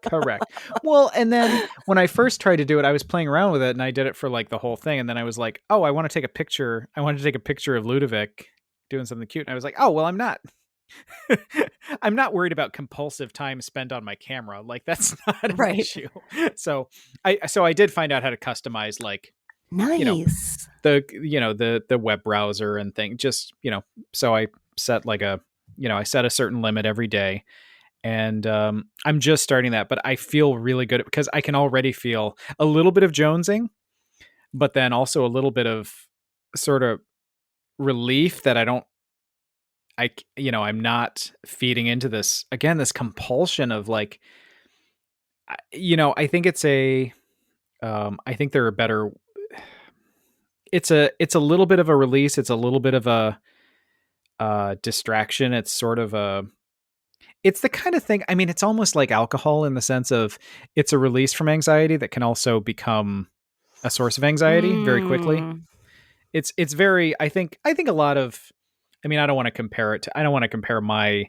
correct. Well, and then when I first tried to do it, I was playing around with it and I did it for like the whole thing, and then I was like, oh, I wanted to take a picture of Ludovic doing something cute, and I was like, oh well, I'm not. I'm not worried about compulsive time spent on my camera. Like that's not an Right. issue. So I did find out how to customize like, you know, Nice. the web browser and thing. Just, so I set like I set a certain limit every day. And I'm just starting that, but I feel really good because I can already feel a little bit of jonesing, but then also a little bit of sort of relief that I'm not feeding into this again, this compulsion of like, I think I think there are better. It's a little bit of a release. It's a little bit of a distraction. It's sort of it's the kind of thing. I mean, it's almost like alcohol in the sense of it's a release from anxiety that can also become a source of anxiety very quickly. Mm. It's very. I think a lot of. I mean, I don't want to compare my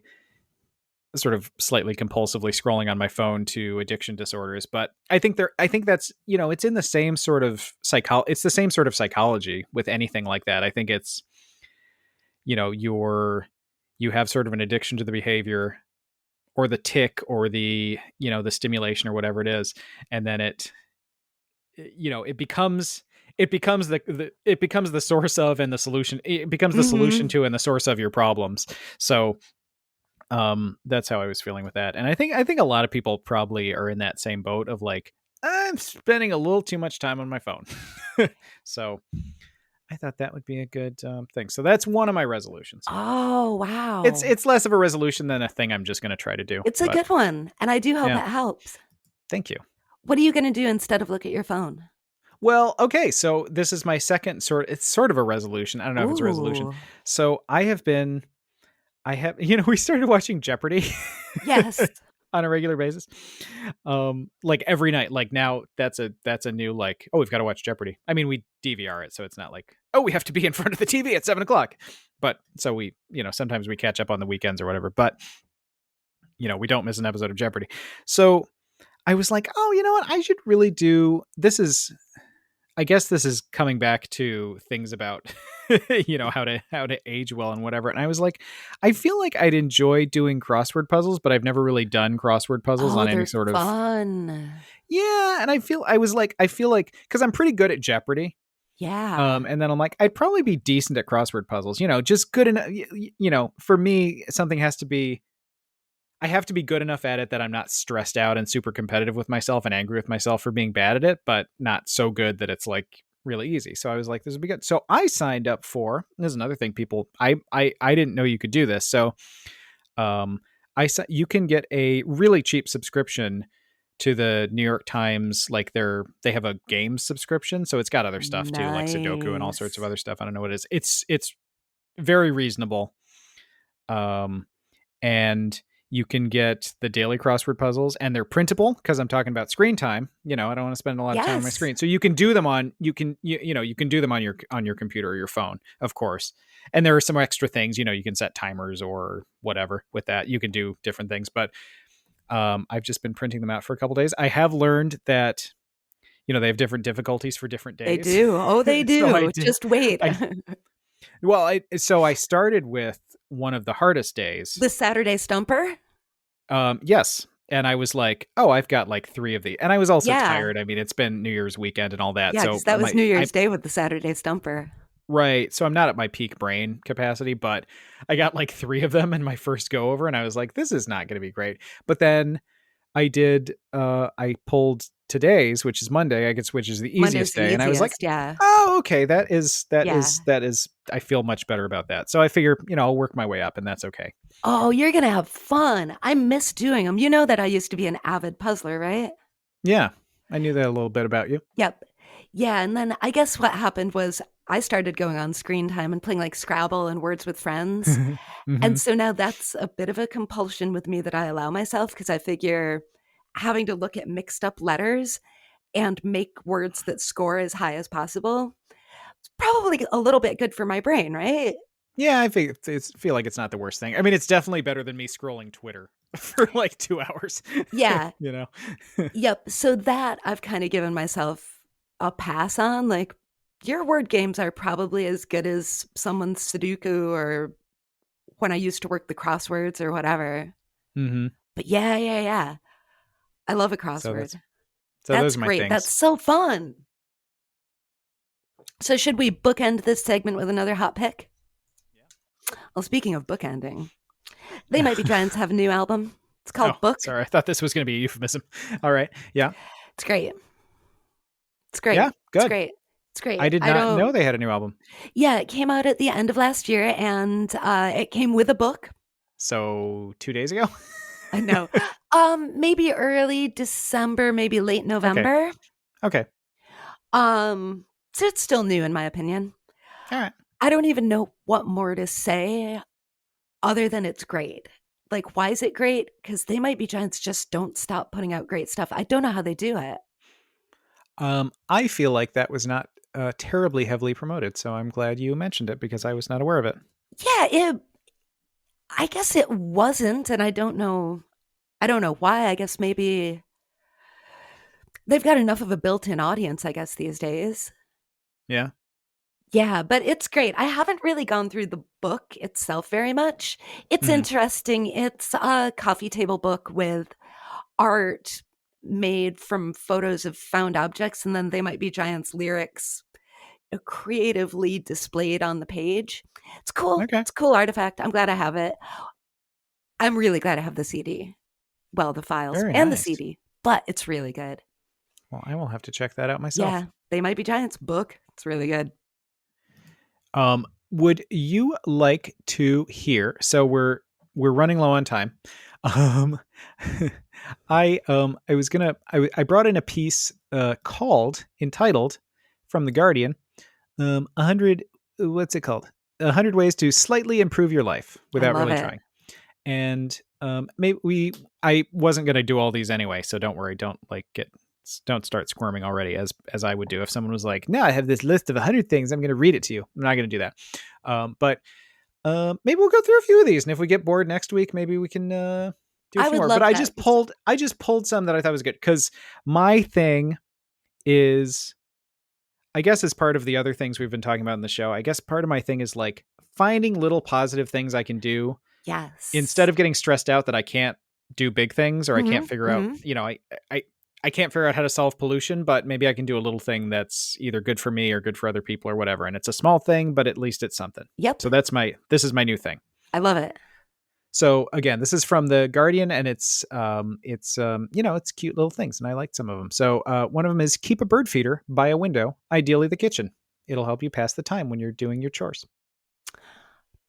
sort of slightly compulsively scrolling on my phone to addiction disorders, but I think that's, it's in the same sort of it's the same sort of psychology with anything like that. I think it's, you have sort of an addiction to the behavior or the tick or the stimulation or whatever it is. And then it becomes, it becomes it becomes the source of and the solution. It becomes the solution Mm-hmm. to and the source of your problems. So that's how I was feeling with that. And I think a lot of people probably are in that same boat of like, I'm spending a little too much time on my phone. So I thought that would be a good thing. So that's one of my resolutions. Oh, wow. It's less of a resolution than a thing I'm just going to try to do. It's a But good one. And I do hope yeah, it helps. thank you. What are you going to do instead of look at your phone? Well, okay, so this is my second it's sort of a resolution. I don't know if it's a resolution. Ooh. So I have we started watching Jeopardy Yes. on a regular basis. Like every night. Like now that's a new like, oh, we've got to watch Jeopardy. I mean, we DVR it, so it's not like, oh, we have to be in front of the TV at 7 o'clock. But so we, sometimes we catch up on the weekends or whatever, but we don't miss an episode of Jeopardy. So I was like, oh, you know what? I should really do I guess this is coming back to things about how to age well and whatever. And I was like, I feel like I'd enjoy doing crossword puzzles, but I've never really done crossword puzzles Oh, on any they're sort of. fun. Yeah, and I feel like cuz I'm pretty good at Jeopardy. Yeah. And then I'm like, I'd probably be decent at crossword puzzles, just good enough. For me, something has to be, I have to be good enough at it that I'm not stressed out and super competitive with myself and angry with myself for being bad at it, but not so good that it's like really easy. So I was like, this would be good. So I signed up for, there's another thing people, I didn't know you could do this. So you can get a really cheap subscription to the New York Times. Like they have a game subscription. So it's got other stuff too, like Sudoku and all sorts of Nice. other stuff. I don't know what it is. It's very reasonable. And you can get the daily crossword puzzles, and they're printable because I'm talking about screen time. I don't want to spend a lot of time on my Yes. screen. So you can do them on you can do them on your computer or your phone, of course. And there are some extra things, you can set timers or whatever with that. You can do different things, but I've just been printing them out for a couple days. I have learned that they have different difficulties for different They days. do. Oh, they So do. Just wait. I I started with one of the hardest days. The Saturday Stumper? Yes. And I was like, oh, I've got like 3 of the, and I was also Yeah. tired. I mean, it's been New Year's weekend and all that. Yeah, So because that was New I Year's Day with the Saturday Stumper. right. So I'm not at my peak brain capacity, but I got like 3 of them in my first go over, and I was like, this is not going to be great. But then I pulled today's, which is Monday, I guess, which is the Monday's easiest the day. And I was like, easiest, yeah. oh, okay, that is Yeah. I feel much better about that. So I figure, I'll work my way up, and that's okay. Oh, you're going to have fun. I miss doing them. You know that I used to be an avid puzzler, right? Yeah. I knew that a little bit about you. Yep. Yeah, and then I guess what happened was I started going on screen time and playing like Scrabble and Words with Friends. Hmm. And so now that's a bit of a compulsion with me that I allow myself because I figure having to look at mixed up letters and make words that score as high as possible, it's probably a little bit good for my brain, right? Yeah, I feel like it's not the worst thing. I mean, it's definitely better than me scrolling Twitter for like 2 hours. Yeah. you know. Yep. So that I've kind of given myself a pass on. Like, your word games are probably as good as someone's Sudoku or when I used to work the crosswords or whatever. Hmm. But yeah. I love a So crossword. those That's are my great. That's things. so fun. So should we bookend this segment with another hot pick? Well, speaking of bookending, They Might Be Giants have a new album. It's Oh, called Book. sorry. I thought this was going to be a euphemism. All right. Yeah. It's great. It's great. Yeah. It's Good. great. It's great. I did I not know don't. they had a new album. Yeah, it came out at the end of last year, and it came with a book. So 2 days ago. I know. Maybe early December, maybe late Okay. November. Okay. So it's still new in my opinion. All right. I don't even know what more to say other than it's great. Like, why is it great? Because They Might Be Giants just don't stop putting out great stuff. I don't know how they do it. I feel like that was not terribly heavily promoted, so I'm glad you mentioned it because I was not aware of it. Yeah, I guess it wasn't, and I don't know why. I guess maybe they've got enough of a built-in audience, I guess, these days. Yeah. Yeah, but it's great. I haven't really gone through the book itself very much. It's Mhm. interesting. It's a coffee table book with art made from photos of found objects, and then They Might Be Giants lyrics creatively displayed on the page. It's cool. Okay. It's a cool artifact. I'm glad I have it. I'm really glad I have the CD. Well, the files Very and the nice. CD, but it's really good. Well, I will have to check that out myself. Yeah, They Might Be Giants book. It's really good. Would you like to hear? So we're running low on time. Um, I brought in a piece called entitled from the Guardian. 100 what's it called? 100 ways to slightly improve your life I without love really it. trying. And maybe I wasn't going to do all these anyway, so don't worry. Don't start squirming already, as I would do if someone was like, "No, I have this list of 100 things. I'm going to read it to you." I'm not going to do that. But maybe we'll go through a few of these, and if we get bored next week, maybe we can do a I few would more. But love that. I just pulled some that I thought was good because my thing is, I guess, as part of the other things we've been talking about in the show, I guess part of my thing is like finding little positive things I can do instead Yes. of getting stressed out that I can't do big things or I can't Hmm. figure out, Hmm. I can't figure out how to solve pollution, but maybe I can do a little thing that's either good for me or good for other people or whatever. And it's a small thing, but at least it's something. Yep. So this is my new thing. I love it. So again, this is from the Guardian, and it's cute little things, and I liked some of them. So one of them is keep a bird feeder by a window, ideally the kitchen. It'll help you pass the time when you're doing your chores.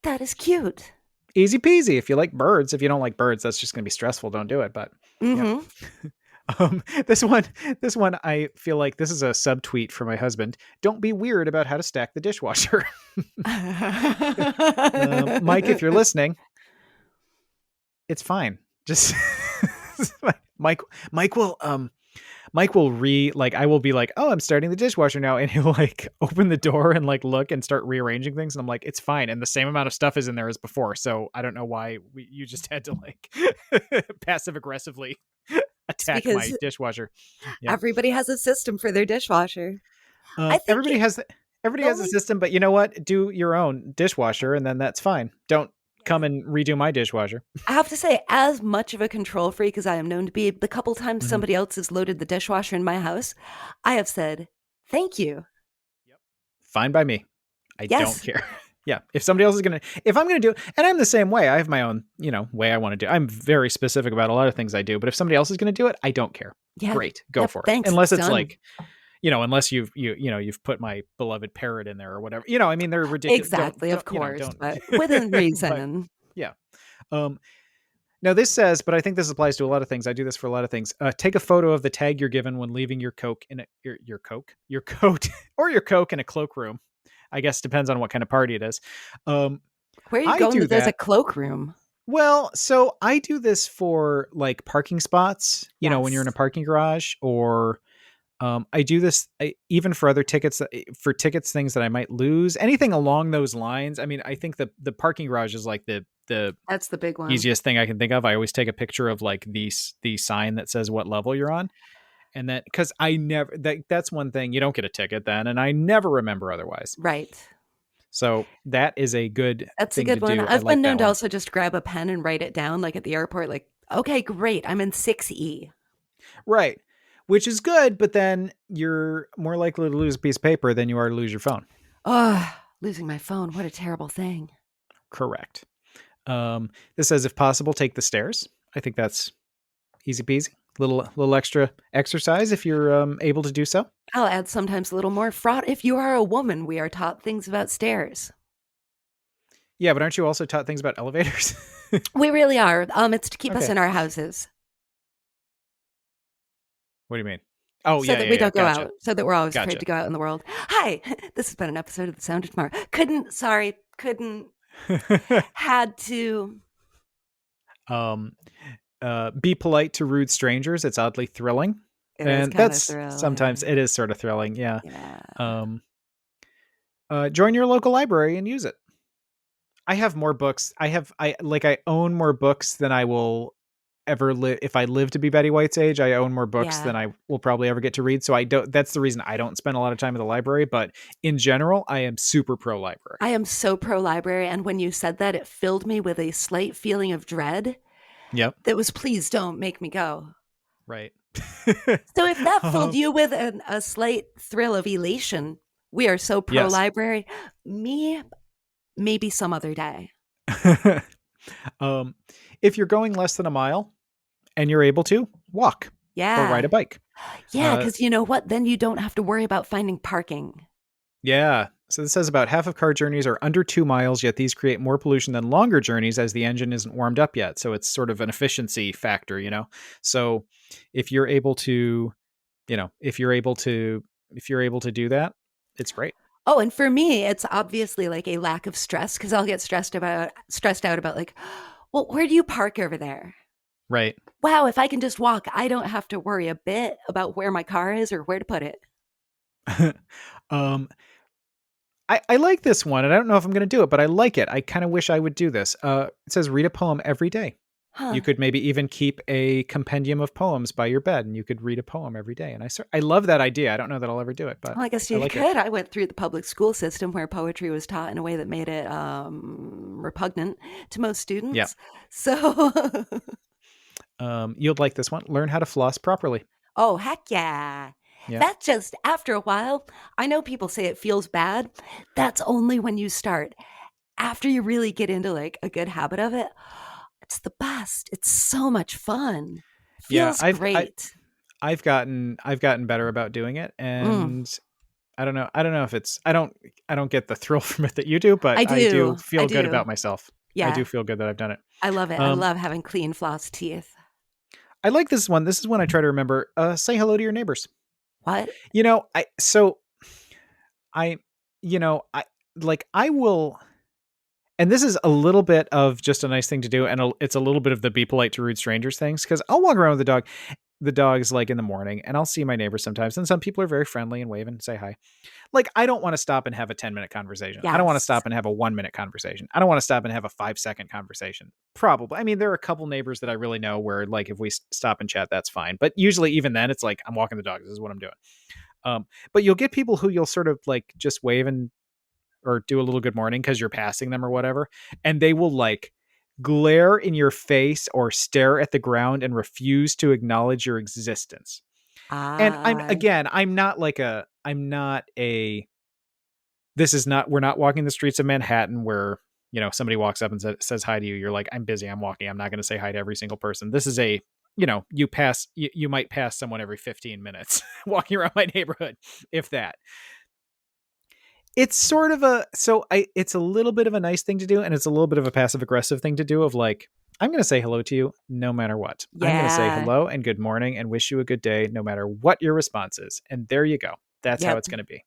That is cute. Easy peasy. If you like birds, if you don't like birds, that's just going to be stressful. Don't do it. But yeah. Hmm. This one, I feel like this is a subtweet for my husband. Don't be weird about how to stack the dishwasher. Mike, if you're listening, it's fine. Just Mike, Mike will, Mike will I will be like, oh, I'm starting the dishwasher now. And he'll like open the door and like look and start rearranging things. And I'm like, it's fine. And the same amount of stuff is in there as before. So I don't know why you just had to like passive aggressively It's attack my because dishwasher. Yeah. everybody has a system for their dishwasher. I think Everybody the has a only system, but you know what? Do your own dishwasher and then that's fine. Don't come and redo my dishwasher. I have to say, as much of a control freak as I am known to be, the couple times Mhm. somebody else has loaded the dishwasher in my house, I have said, thank you. Yep. Fine by me. I don't Yes. care. Yeah. If somebody else is if I'm going to do it, and I'm the same way, I have my own, way I want to do. I'm very specific about a lot of things I do, but if somebody else is going to do it, I don't care. Yeah. Great. Go Yep, for it. thanks. Unless it's Done. like, unless you've put my beloved parrot in there or whatever. I mean, they're ridiculous. Exactly, Don't of course, don't. but within But reason. yeah. Um, Now this says, but I think this applies to a lot of things. I do this for a lot of things. Take a photo of the tag you're given when leaving your coat your coat or your coke in a cloakroom. I guess depends on what kind of party it is. Where are you I going do that there's a that. cloakroom? Well, so I do this for like parking spots, when you're in a Yes. parking garage, or I do this even for other tickets, things that I might lose, anything along those lines. I mean, I think the parking garage is like the That's the big one. easiest thing I can think of. I always take a picture of like the sign that says what level you're on. And then, cause that's one thing, you don't get a ticket then. And I never remember otherwise. Right. So that is a good That's a thing to good one. do. I I've been like known that to one. also just grab a pen and write it down, like at the airport, like, okay, great. I'm in 6E. Right. Which is good, but then you're more likely to lose a piece of paper than you are to lose your phone. Oh, losing my phone. What a terrible thing. Correct. This says, if possible, take the stairs. I think that's easy peasy. Little extra exercise if you're able to do so. I'll add sometimes a little more fraud. If you are a woman, we are taught things about stairs. Yeah, but aren't you also taught things about elevators? We really are. It's to keep us Okay. in our houses. What do you mean? Oh, So yeah, that we don't go gotcha. out. So that we're always Gotcha. afraid to go out in the world. Hi, this has been an episode of The Sound of Tomorrow. Had to. Be polite to rude strangers. It's oddly thrilling. It is And kind of that's thrilling. sometimes it is sort of thrilling. Yeah. Yeah. Join your local library and use it. I have more books. I own more books than I will ever live. If I live to be Betty White's age, I own more books Yeah. than I will probably ever get to read. So that's the reason I don't spend a lot of time at the library. But in general, I am super pro library. I am so pro library. And when you said that, it filled me with a slight feeling of dread Yep. that was, please don't make me go. Right. So if that filled you with a slight thrill of elation, We are so pro Yes. library. Me, maybe some other day. um, if you're going less than a mile and you're able to, walk or ride Yeah. a bike. Yeah, Uh, because you know what? Then you don't have to worry about finding parking. yeah. So this says about half of car journeys are under 2 miles, yet these create more pollution than longer journeys as the engine isn't warmed up yet. So it's sort of an efficiency factor, you know? So if you're able to, if you're able to do that, it's great. Oh, and for me, it's obviously like a lack of stress because I'll get stressed out about like, well, where do you park over there? Right. Wow, if I can just walk, I don't have to worry a bit about where my car is or where to put it. um, I like this one, and I don't know if I'm going to do it, but I like it. I kind of wish I would do this. It says read a poem every day. Huh. You could maybe even keep a compendium of poems by your bed, and you could read a poem every day. And I love that idea. I don't know that I'll ever do it, but Well, I guess I you like it. could. I went through the public school system where poetry was taught in a way that made it repugnant to most Yeah. students. So, You'll like this one. Learn how to floss properly. oh, heck yeah. Yeah. That's just after a while. I know people say it feels bad. That's only when you start. After you really get into like a good habit of it, it's the best. It's so much fun. Yeah. Feels great. I've gotten better about doing it, Mm, and I don't know if I don't get the thrill from it that you do, but I I do do. I feel good do. about myself. I do Yeah, feel good that I've done it. I love it. I Um, love having clean floss teeth. I like this one. This is one I try to remember. Say hello to your neighbors. What? You know, I so I you know, I will, and this is a little bit of just a nice thing to do, and it's a little bit of the be polite to rude strangers things, because I'll walk around with the dogs like in the morning, and I'll see my neighbors sometimes, and some people are very friendly and wave and say hi. Like, I don't want to stop and have a 10-minute conversation. I don't want to Yes. stop and have a 1-minute conversation. I don't want to stop and have a 5-second conversation. Probably. I mean, there are a couple neighbors that I really know where, like, if we stop and chat, that's fine. But usually, even then, it's like I'm walking the dog. This is what I'm doing. But you'll get people who you'll sort of like just wave and or do a little good morning because you're passing them or whatever, and they will like glare in your face or stare at the ground and refuse to acknowledge your existence. And Ah, I'm not a this is not we're not walking the streets of Manhattan where, somebody walks up and says hi to you. You're like, I'm busy, I'm walking, I'm not going to say hi to every single person. This is a, you might pass someone every 15 minutes walking around my neighborhood, if that. It's sort of it's a little bit of a nice thing to do, and it's a little bit of a passive aggressive thing to do, of like, I'm going to say hello to you no matter what. I'm going to say yeah. hello and good morning and wish you a good day no matter what your response is. And there you go. That's how Yep. it's going to be.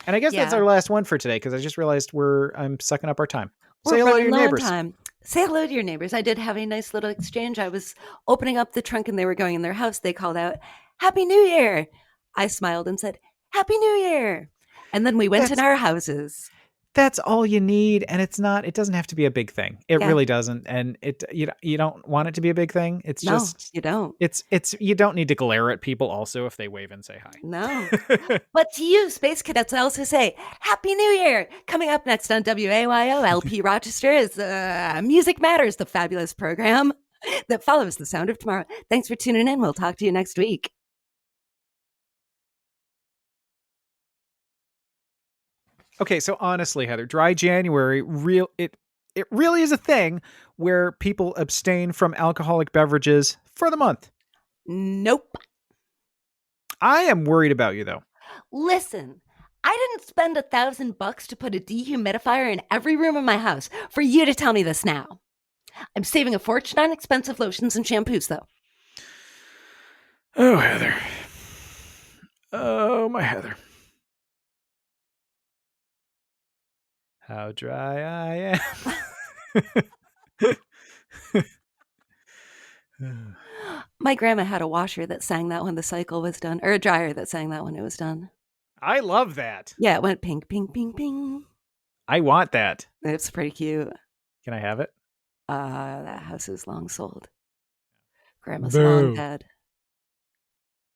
And I guess that's Yeah. our last one for today, because I just realized I'm sucking up our time. We're Say hello to running your low on neighbors. time. Say hello to your neighbors. I did have a nice little exchange. I was opening up the trunk and they were going in their house. They called out, Happy New Year. I smiled and said, Happy New Year. And then we went in That's our houses. that's all you need, and it doesn't have to be a big thing. It Yeah. really doesn't. And you don't want it to be a big thing. It's No, just you don't. it's you don't need to glare at people also if they wave and say No. hi. But to you, Space Cadets, I also say Happy New Year. Coming up next on WAYO LP Rochester is Music Matters, the fabulous program that follows the sound of tomorrow. Thanks for tuning in. We'll talk to you next week. Okay, so honestly, Heather, dry January it really is a thing where people abstain from alcoholic beverages for the month. Nope. I am worried about you though. Listen, I didn't spend $1,000 to put a dehumidifier in every room in my house for you to tell me this now. I'm saving a fortune on expensive lotions and shampoos, though. Oh, Heather. Oh, my Heather. How dry I am. My grandma had a washer that sang that when the cycle was done, or a dryer that sang that when it was done. I love that. Yeah, it went ping, ping, ping, ping. I want that. It's pretty cute. Can I have it? That house is long sold. Grandma's long Boo. dead.